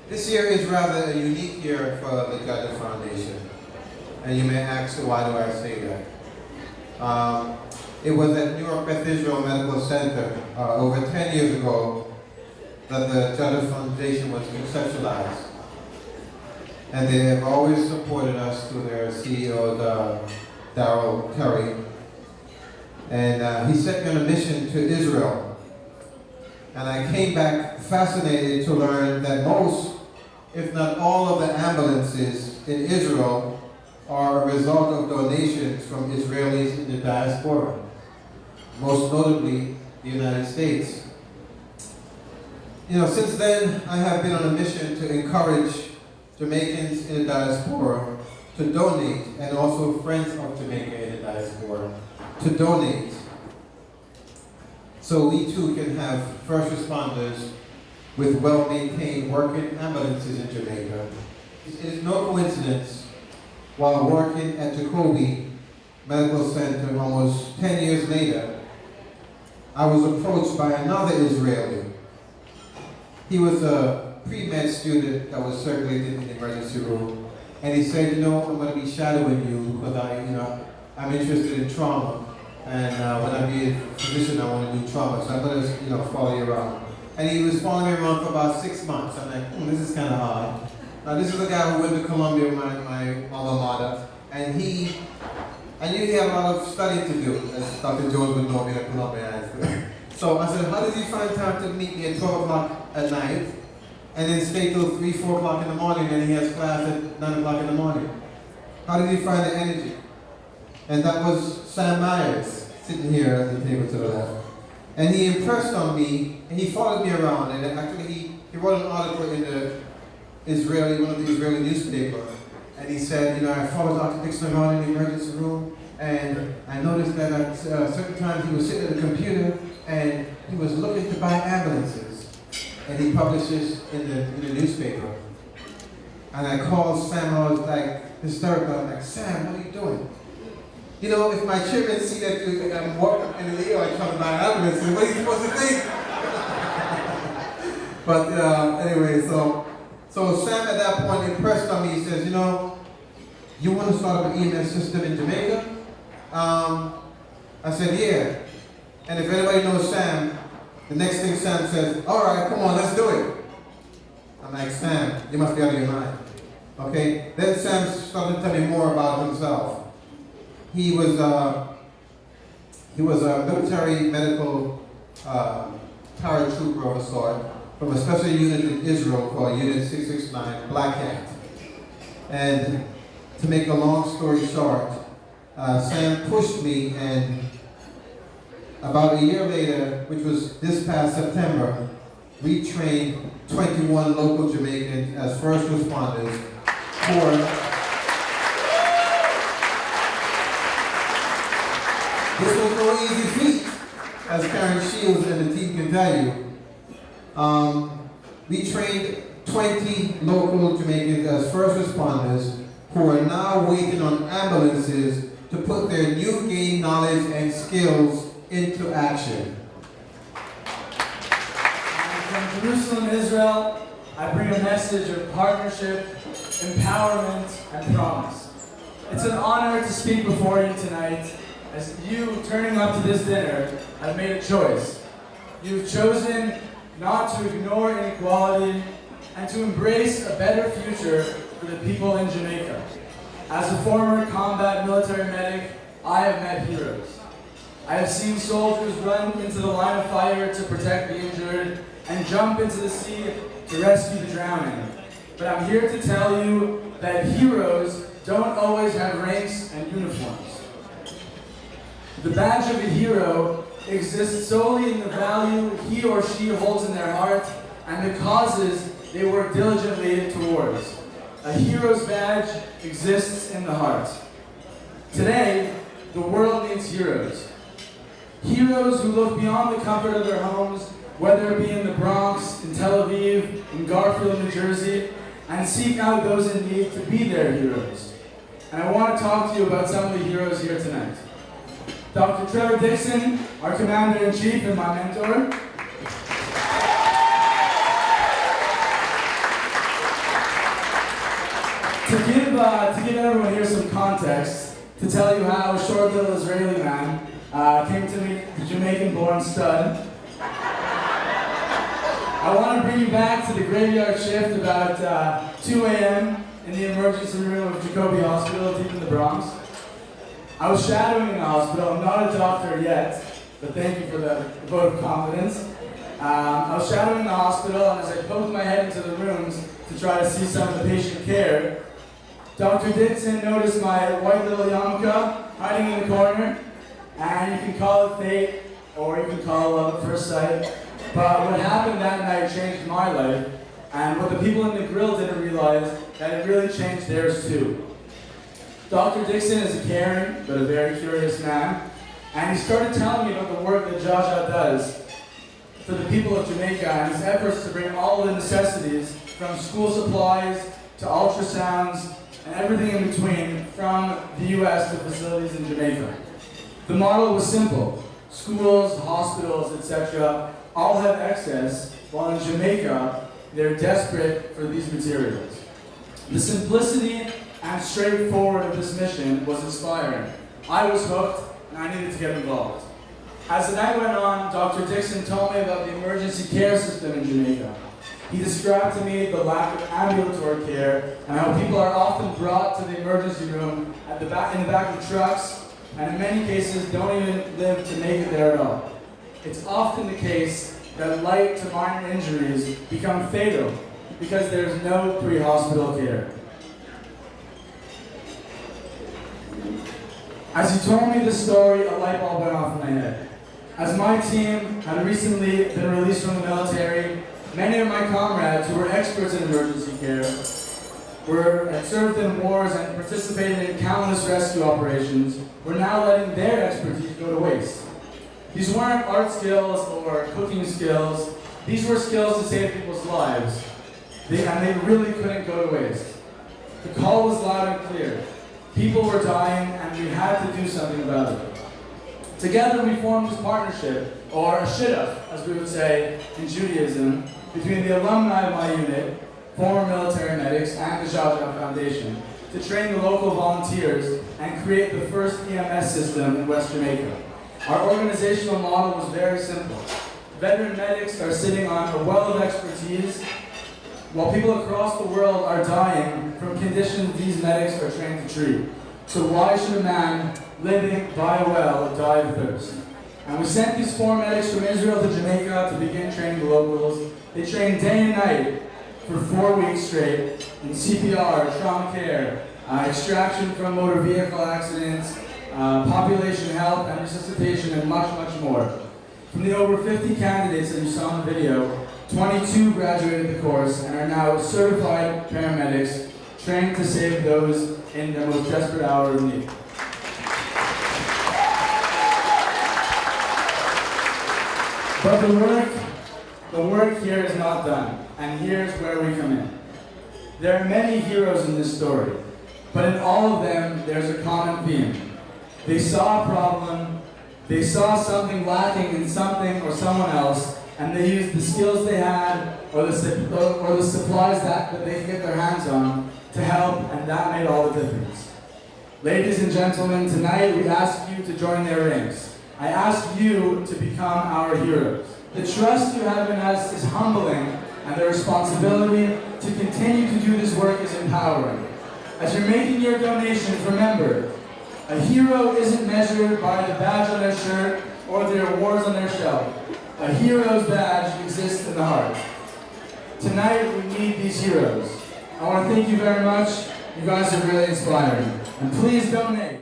This year is rather a unique year for the JAHJAH Foundation. And you may ask, why do I say that? It was at New York Beth Israel Medical Center over 10 years ago that the JAHJAH Foundation was conceptualized. And they have always supported us through their CEO, Darryl Curry. And he sent me on a mission to Israel. And I came back fascinated to learn that most, if not all, of the ambulances in Israel are a result of donations from Israelis in the diaspora, most notably the United States. You know, since then, I have been on a mission to encourage Jamaicans in the diaspora to donate, and also friends of Jamaica in the diaspora to donate, so we too can have first responders with well-maintained working ambulances in Jamaica. It is no coincidence, while working at Jacobi Medical Center almost 10 years later, I was approached by another Israeli. He was a pre-med student that was circulated in the emergency room, and he said, you know, I'm going to be shadowing you because I'm interested in trauma, and when I be a physician, I want to do trauma, so I'm going to, follow you around. And he was following me around for about 6 months. I'm like, this is kind of odd. Now, this is a guy who went to Columbia, my alma mater, and I knew he had a lot of studying to do, as Dr. Jones would know me at Columbia. So I said, how does he find time to meet me at 12 o'clock at night, and then stay till 3, 4 o'clock in the morning, and he has class at 9 o'clock in the morning? How did he find the energy? And that was Sam Myers, sitting here at the table to the left. And he impressed on me, and he followed me around, and actually he wrote an article in one of the Israeli newspapers, and he said, I followed Dr. Dixon around in the emergency room, and I noticed that at certain times he was sitting at a computer, and he was looking to buy ambulances, and he publishes in the newspaper. And I called Sam, I was like hysterical, I'm like, Sam, what are you doing? If my children see that I'm walking in the ER trying to buy ambulances, what are you supposed to think? But anyway, so Sam at that point impressed on me. He says, you want to start up an EMS system in Jamaica? I said, yeah. And if anybody knows Sam, the next thing Sam says, all right, come on, let's do it. I'm like, Sam, you must be out of your mind. Okay? Then Sam started to tell me more about himself. He was a military medical paratrooper of a sort from a special unit in Israel called Unit 669, Black Hat. And to make a long story short, Sam pushed me, and about a year later, which was this past September, we trained 21 local Jamaicans as first responders for this was no easy feat, as Karen Shields and the team can tell you. We trained 20 local Jamaicans as first responders who are now waiting on ambulances to put their new gained knowledge and skills into action. From Jerusalem, Israel, I bring a message of partnership, empowerment, and promise. It's an honor to speak before you tonight, as you, turning up to this dinner, have made a choice. You've chosen not to ignore inequality and to embrace a better future for the people in Jamaica. As a former combat military medic, I have met heroes. I have seen soldiers run into the line of fire to protect the injured and jump into the sea to rescue the drowning. But I'm here to tell you that heroes don't always have ranks and uniforms. The badge of a hero exists solely in the value he or she holds in their heart and the causes they work diligently towards. A hero's badge exists in the heart. Today, the world needs heroes. Heroes who look beyond the comfort of their homes, whether it be in the Bronx, in Tel Aviv, in Garfield, New Jersey, and seek out those in need to be their heroes. And I want to talk to you about some of the heroes here tonight. Dr. Trevor Dixon, our Commander-in-Chief and my mentor. everyone here some context to tell you how a short little Israeli man came to meet the Jamaican-born stud. I want to bring you back to the graveyard shift about 2 a.m. in the emergency room of Jacobi Hospital deep in the Bronx. I was shadowing in the hospital. I'm not a doctor yet, but thank you for the vote of confidence. I was shadowing in the hospital, and as I poked my head into the rooms to try to see some of the patient care, Dr. Dixon noticed my white little yarmulke hiding in the corner, and you can call it fate, or you can call it love at first sight. But what happened that night changed my life, and what the people in the grill didn't realize, that it really changed theirs too. Dr. Dixon is a caring, but a very curious man, and he started telling me about the work that JAHJAH does for the people of Jamaica and his efforts to bring all the necessities from school supplies to ultrasounds and everything in between from the US to facilities in Jamaica. The model was simple. Schools, hospitals, etc. all have excess, while in Jamaica, they're desperate for these materials. The simplicity and straightforward of this mission was inspiring. I was hooked, and I needed to get involved. As the night went on, Dr. Dixon told me about the emergency care system in Jamaica. He described to me the lack of ambulatory care and how people are often brought to the emergency room in the back of trucks, and in many cases don't even live to make it there at all. It's often the case that light to minor injuries become fatal because there's no pre-hospital care. As he told me this story, a light bulb went off in my head. As my team had recently been released from the military, many of my comrades who were experts in emergency care had served in wars and participated in countless rescue operations were now letting their expertise go to waste. These weren't art skills or cooking skills. These were skills to save people's lives. And they really couldn't go to waste. The call was loud and clear. People were dying, and we had to do something about it. Together we formed this partnership, or a shidduch, as we would say in Judaism, between the alumni of my unit, former military medics, and the JAHJAH Foundation, to train the local volunteers and create the first EMS system in West Jamaica. Our organizational model was very simple. Veteran medics are sitting on a well of expertise, while people across the world are dying from conditions these medics are trained to treat. So why should a man living by a well die of thirst? And we sent these 4 medics from Israel to Jamaica to begin training the locals. They trained day and night for 4 weeks straight in CPR, trauma care, extraction from motor vehicle accidents, population health and resuscitation, and much, much more. From the over 50 candidates that you saw in the video, 22 graduated the course and are now certified paramedics trained to save those in their most desperate hour of need. But the work here is not done, and here's where we come in. There are many heroes in this story, but in all of them, there's a common theme. They saw a problem, they saw something lacking in something or someone else, and they used the skills they had or the supplies that they could get their hands on to help, and that made all the difference. Ladies and gentlemen, tonight we ask you to join their ranks. I ask you to become our heroes. The trust you have in us is humbling, and the responsibility to continue to do this work is empowering. As you're making your donations, remember, a hero isn't measured by the badge on their shirt or the awards on their shelf. A hero's badge exists in the heart. Tonight, we need these heroes. I want to thank you very much. You guys are really inspiring. And please donate.